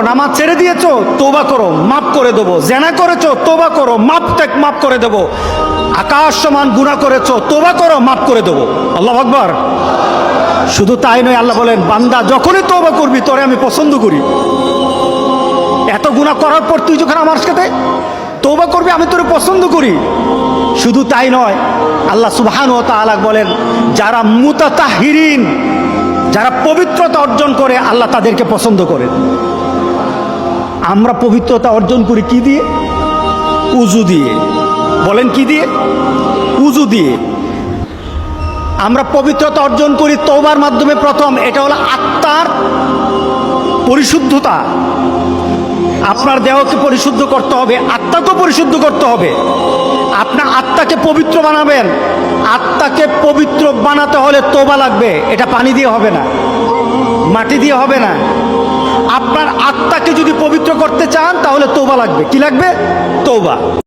নামাজ ছেড়ে দিয়েছো, তওবা করো, মাফ করে দেবো। জেনা করেছো, তওবা করো, মাফ করে দেবো। আকাশ সমান গুনাহ করেছো, তওবা করো, মাফ করে দেবো। আল্লাহু আকবার। শুধু তাই নয়, আল্লাহ বলেন, বান্দা যখনই তওবা করবি তোরে আমি পছন্দ করি। এত গুনাহ করার পর তুই যখন আমার সাথে তওবা করবি, আমি তোরে পছন্দ করি। শুধু তাই নয়, আল্লাহ সুবহানাহু ওয়া তাআলা বলেন, যারা মুতাতাহহিরিন, যারা পবিত্রতা অর্জন করে, আল্লাহ তাদেরকে পছন্দ করেন। আমরা পবিত্রতা অর্জন করি কি দিয়ে? উযু দিয়ে। বলেন কি দিয়ে? উযু দিয়ে। আমরা পবিত্রতা অর্জন করি তওবার মাধ্যমে। প্রথম এটা হলো আত্মার পরিশুদ্ধতা। আপনার দেহকে পরিশুদ্ধ করতে হবে, আত্মাকে পরিশুদ্ধ করতে হবে। আপনার আত্মাকে পবিত্র বানাবেন। আত্মাকে পবিত্র বানাতে হলে তওবা লাগবে। এটা পানি দিয়ে হবে না, মাটি দিয়ে হবে না। আপনার আত্মাকে যদি পবিত্র করতে চান তাহলে তওবা লাগবে। কি লাগবে? তওবা।